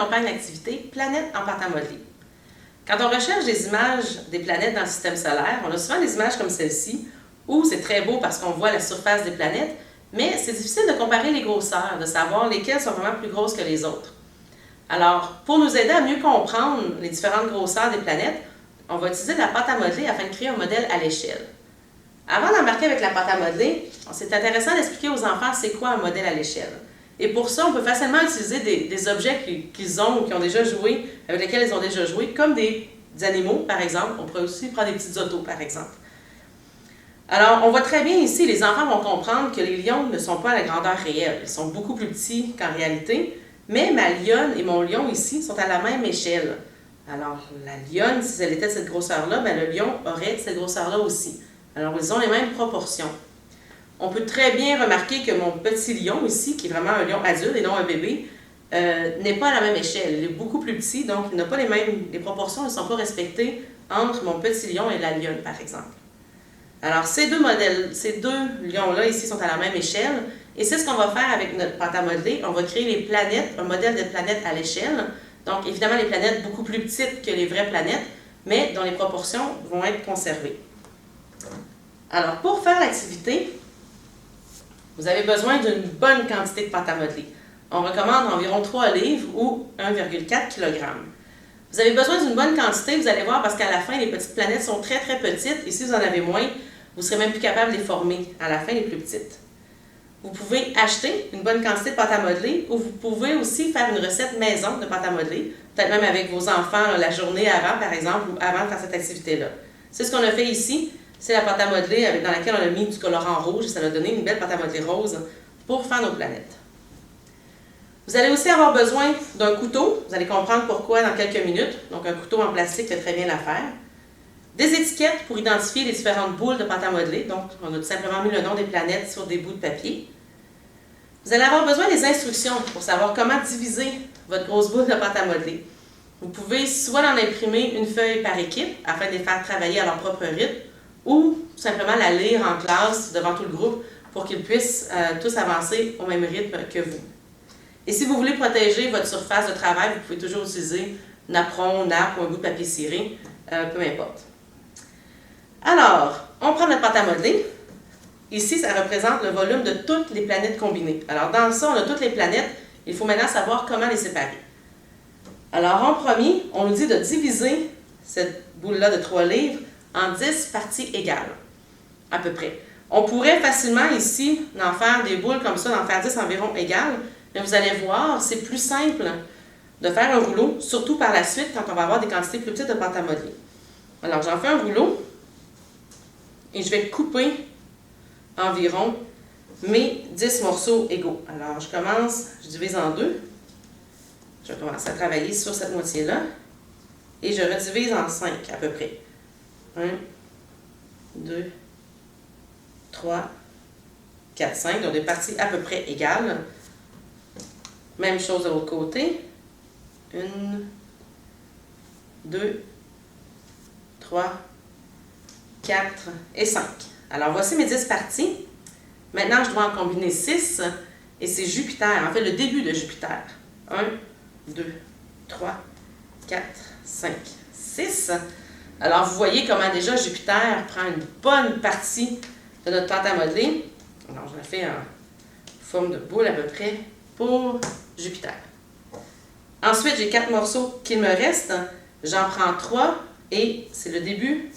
accompagne l'activité Planète en pâte à modeler. Quand on recherche des images des planètes dans le système solaire, on a souvent des images comme celle-ci, où c'est très beau parce qu'on voit la surface des planètes, mais c'est difficile de comparer les grosseurs, de savoir lesquelles sont vraiment plus grosses que les autres. Alors, pour nous aider à mieux comprendre les différentes grosseurs des planètes, on va utiliser de la pâte à modeler afin de créer un modèle à l'échelle. Avant d'embarquer avec la pâte à modeler, c'est intéressant d'expliquer aux enfants c'est quoi un modèle à l'échelle. Et pour ça, on peut facilement utiliser des objets qu'ils ont ou qui ont déjà joué, avec lesquels ils ont déjà joué, comme des animaux, par exemple. On pourrait aussi prendre des petites autos, par exemple. Alors, on voit très bien ici, les enfants vont comprendre que les lions ne sont pas à la grandeur réelle. Ils sont beaucoup plus petits qu'en réalité, mais ma lionne et mon lion ici sont à la même échelle. Alors, la lionne, si elle était de cette grosseur-là, bien, le lion aurait cette grosseur-là aussi. Alors, ils ont les mêmes proportions. On peut très bien remarquer que mon petit lion ici, qui est vraiment un lion adulte et non un bébé, n'est pas à la même échelle. Il est beaucoup plus petit, donc il n'a pas les proportions ne sont pas respectées entre mon petit lion et la lionne, par exemple. Alors, ces deux lions-là ici sont à la même échelle, et c'est ce qu'on va faire avec notre pâte à modeler. On va créer les planètes, un modèle de planètes à l'échelle. Donc, évidemment, les planètes beaucoup plus petites que les vraies planètes, mais dont les proportions vont être conservées. Alors, pour faire l'activité, vous avez besoin d'une bonne quantité de pâte à modeler. On recommande environ 3 livres ou 1,4 kg. Vous avez besoin d'une bonne quantité, vous allez voir, parce qu'à la fin, les petites planètes sont très très petites, et si vous en avez moins, vous ne serez même plus capable de les former à la fin, les plus petites. Vous pouvez acheter une bonne quantité de pâte à modeler, ou vous pouvez aussi faire une recette maison de pâte à modeler, peut-être même avec vos enfants la journée avant, par exemple, ou avant de faire cette activité-là. C'est ce qu'on a fait ici. C'est la pâte à modeler dans laquelle on a mis du colorant rouge, et ça a donné une belle pâte à modeler rose pour faire nos planètes. Vous allez aussi avoir besoin d'un couteau, vous allez comprendre pourquoi dans quelques minutes, donc un couteau en plastique fait très bien l'affaire. Des étiquettes pour identifier les différentes boules de pâte à modeler, donc on a tout simplement mis le nom des planètes sur des bouts de papier. Vous allez avoir besoin des instructions pour savoir comment diviser votre grosse boule de pâte à modeler. Vous pouvez soit en imprimer une feuille par équipe afin de les faire travailler à leur propre rythme, ou tout simplement la lire en classe devant tout le groupe pour qu'ils puissent tous avancer au même rythme que vous. Et si vous voulez protéger votre surface de travail, vous pouvez toujours utiliser napperon, nappe ou un bout de papier ciré, peu importe. Alors, on prend notre pâte à modeler. Ici, ça représente le volume de toutes les planètes combinées. Alors, dans ça, on a toutes les planètes. Il faut maintenant savoir comment les séparer. Alors, en premier, on nous dit de diviser cette boule-là de 3 livres en 10 parties égales, à peu près. On pourrait facilement ici en faire des boules comme ça, d'en faire 10 environ égales, mais vous allez voir, c'est plus simple de faire un rouleau, surtout par la suite quand on va avoir des quantités plus petites de pâte à modeler. Alors, j'en fais un rouleau et je vais couper environ mes 10 morceaux égaux. Alors, je divise en deux. Je vais commencer à travailler sur cette moitié-là et je redivise en 5 à peu près. 1, 2, 3, 4, 5, donc des parties à peu près égales. Même chose de l'autre côté. 1, 2, 3, 4 et 5. Alors, voici mes 10 parties. Maintenant, je dois en combiner 6 et c'est Jupiter, en fait le début de Jupiter. 1, 2, 3, 4, 5, 6. Alors, vous voyez comment déjà Jupiter prend une bonne partie de notre pâte à modeler. Alors, je la fais en forme de boule à peu près pour Jupiter. Ensuite, j'ai 4 morceaux qu'il me reste. J'en prends 3 et c'est le début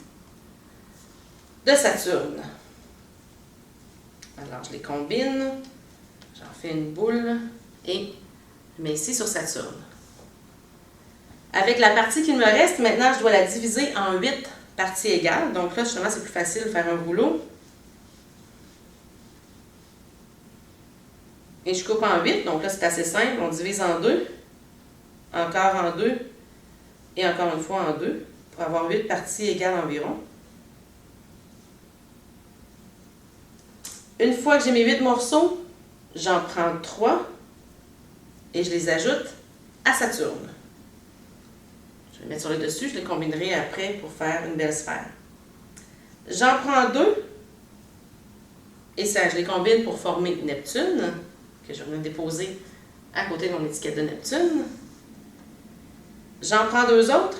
de Saturne. Alors, je les combine. J'en fais une boule et je mets ici sur Saturne. Avec la partie qu'il me reste, maintenant, je dois la diviser en 8 parties égales. Donc là, justement, c'est plus facile de faire un rouleau. Et je coupe en 8. Donc là, c'est assez simple. On divise en 2, encore en 2, et encore une fois en 2, pour avoir 8 parties égales environ. Une fois que j'ai mes 8 morceaux, j'en prends 3 et je les ajoute à Saturne. Je vais les mettre sur le dessus, je les combinerai après pour faire une belle sphère. J'en prends 2 et ça, je les combine pour former Neptune, que je viens de déposer à côté de mon étiquette de Neptune. J'en prends deux autres.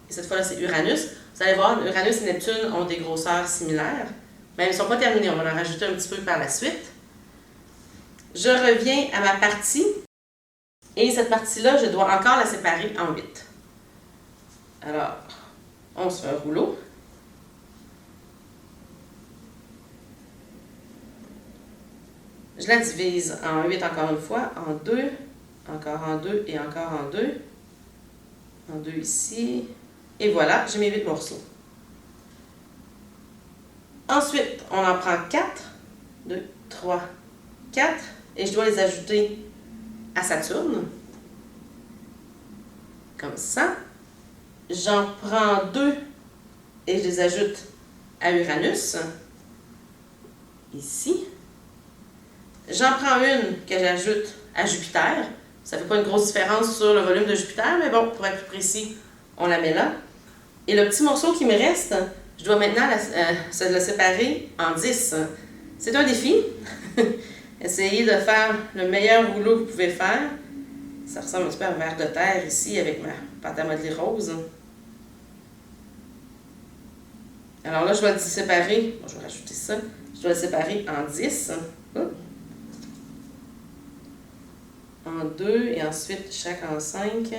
Et cette fois-là, c'est Uranus. Vous allez voir, Uranus et Neptune ont des grosseurs similaires. Mais elles ne sont pas terminées. On va en rajouter un petit peu par la suite. Je reviens à ma partie. Et cette partie-là, je dois encore la séparer en 8. Alors, on se fait un rouleau. Je la divise en 8 encore une fois, en 2, encore en 2 et encore en 2. En 2 ici. Et voilà, j'ai mes 8 morceaux. Ensuite, on en prend 4. 2, 3, 4. Et je dois les ajouter à Saturne. Comme ça. J'en prends 2 et je les ajoute à Uranus. Ici. J'en prends une que j'ajoute à Jupiter. Ça ne fait pas une grosse différence sur le volume de Jupiter, mais bon, pour être plus précis, on la met là. Et le petit morceau qui me reste, je dois maintenant le séparer en 10. C'est un défi. Essayez de faire le meilleur rouleau que vous pouvez faire. Ça ressemble un petit peu à un verre de terre ici avec ma pâte à modeler rose. Alors là, je dois le séparer. Bon, je vais rajouter ça. Je dois le séparer en 10. En 2 et ensuite chaque en 5.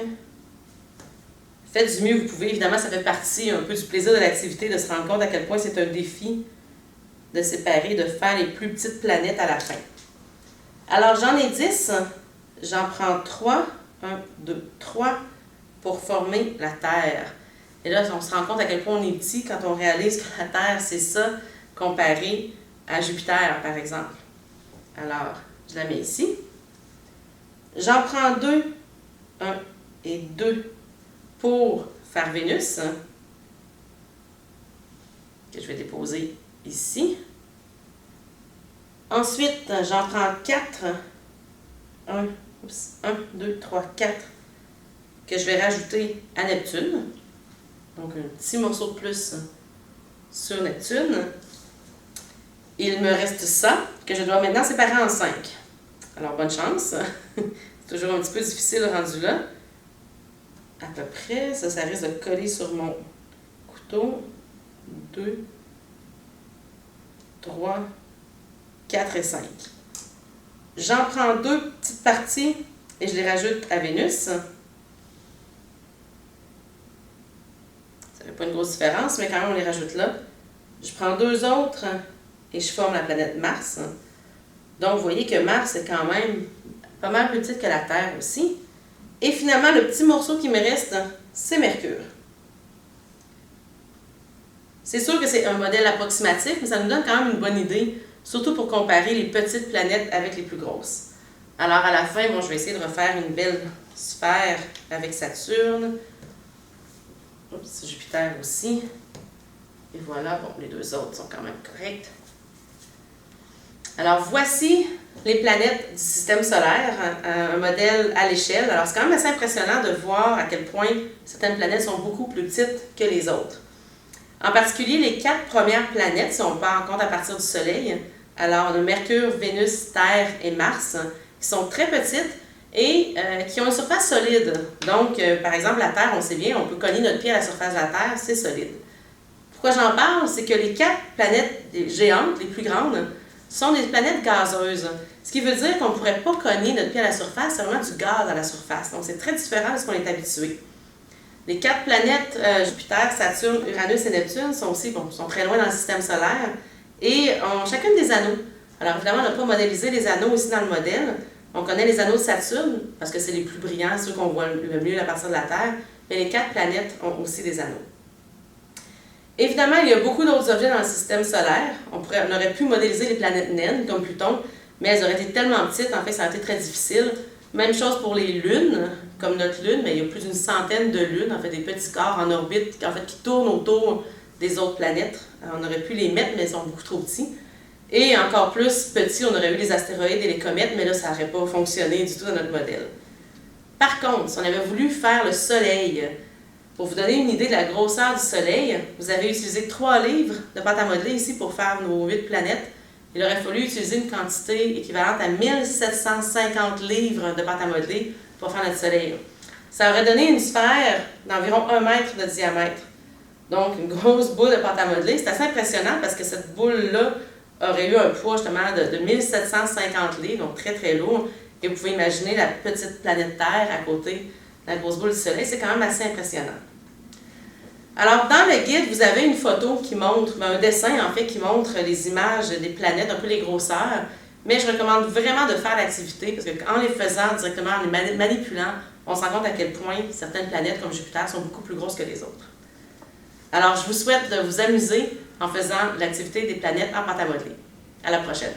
Faites du mieux que vous pouvez. Évidemment, ça fait partie un peu du plaisir de l'activité de se rendre compte à quel point c'est un défi de séparer, de faire les plus petites planètes à la fin. Alors, j'en ai 10. J'en prends 3. 1, 2, 3 pour former la Terre. Et là, on se rend compte à quel point on est petit quand on réalise que la Terre, c'est ça, comparé à Jupiter, par exemple. Alors, je la mets ici. J'en prends 2. 1 et 2 pour faire Vénus, que je vais déposer ici. Ensuite, j'en prends 4. 1, 2, 3, 4, que je vais rajouter à Neptune. Donc, un petit morceau de plus sur Neptune. Il me reste ça, que je dois maintenant séparer en 5. Alors, bonne chance. C'est toujours un petit peu difficile rendu là. À peu près, ça risque de coller sur mon couteau. 2, 3, 4 et 5. J'en prends 2 petites parties et je les rajoute à Vénus. Ça ne fait pas une grosse différence, mais quand même on les rajoute là. Je prends 2 autres et je forme la planète Mars. Donc vous voyez que Mars est quand même pas mal plus petite que la Terre aussi. Et finalement, le petit morceau qui me reste, c'est Mercure. C'est sûr que c'est un modèle approximatif, mais ça nous donne quand même une bonne idée, surtout pour comparer les petites planètes avec les plus grosses. Alors à la fin, bon, je vais essayer de refaire une belle sphère avec Saturne. Oups, Jupiter aussi. Et voilà, bon, les 2 autres sont quand même corrects. Alors voici les planètes du système solaire, un modèle à l'échelle. Alors c'est quand même assez impressionnant de voir à quel point certaines planètes sont beaucoup plus petites que les autres. En particulier, les 4 premières planètes, si on part en compte à partir du Soleil, alors on a Mercure, Vénus, Terre et Mars, qui sont très petites et qui ont une surface solide. Donc, par exemple, la Terre, on sait bien, on peut cogner notre pied à la surface de la Terre, c'est solide. Pourquoi j'en parle? C'est que les 4 planètes géantes, les plus grandes, sont des planètes gazeuses. Ce qui veut dire qu'on ne pourrait pas cogner notre pied à la surface, c'est vraiment du gaz à la surface. Donc, c'est très différent de ce qu'on est habitué. Les 4 planètes, Jupiter, Saturne, Uranus et Neptune, sont très loin dans le système solaire et ont chacune des anneaux. Alors, évidemment, on n'a pas modélisé les anneaux aussi dans le modèle. On connaît les anneaux de Saturne parce que c'est les plus brillants, ceux qu'on voit le mieux à partir de la Terre. Mais les 4 planètes ont aussi des anneaux. Évidemment, il y a beaucoup d'autres objets dans le système solaire. On aurait pu modéliser les planètes naines, comme Pluton, mais elles auraient été tellement petites, en fait, ça aurait été très difficile. Même chose pour les lunes, comme notre lune, mais il y a plus d'une centaine de lunes, en fait, des petits corps en orbite, qui tournent autour des autres planètes. Alors, on aurait pu les mettre, mais ils sont beaucoup trop petits. Et encore plus petits, on aurait eu les astéroïdes et les comètes, mais là, ça n'aurait pas fonctionné du tout dans notre modèle. Par contre, si on avait voulu faire le Soleil, pour vous donner une idée de la grosseur du Soleil, vous avez utilisé 3 livres de pâte à modeler ici pour faire nos 8 planètes. Il aurait fallu utiliser une quantité équivalente à 1750 livres de pâte à modeler pour faire notre Soleil. ça aurait donné une sphère d'environ 1 mètre de diamètre. Donc, une grosse boule de pâte à modeler. C'est assez impressionnant parce que cette boule-là aurait eu un poids justement de 1750 livres, donc très très lourd. Et vous pouvez imaginer la petite planète Terre à côté de la grosse boule du Soleil. C'est quand même assez impressionnant. Alors, dans le guide, vous avez une photo qui montre, un dessin en fait, qui montre les images des planètes, un peu les grosseurs. Mais je recommande vraiment de faire l'activité parce qu'en les faisant directement, en les manipulant, on se rend compte à quel point certaines planètes comme Jupiter sont beaucoup plus grosses que les autres. Alors, je vous souhaite de vous amuser en faisant l'activité des planètes en pâte à modeler. À la prochaine!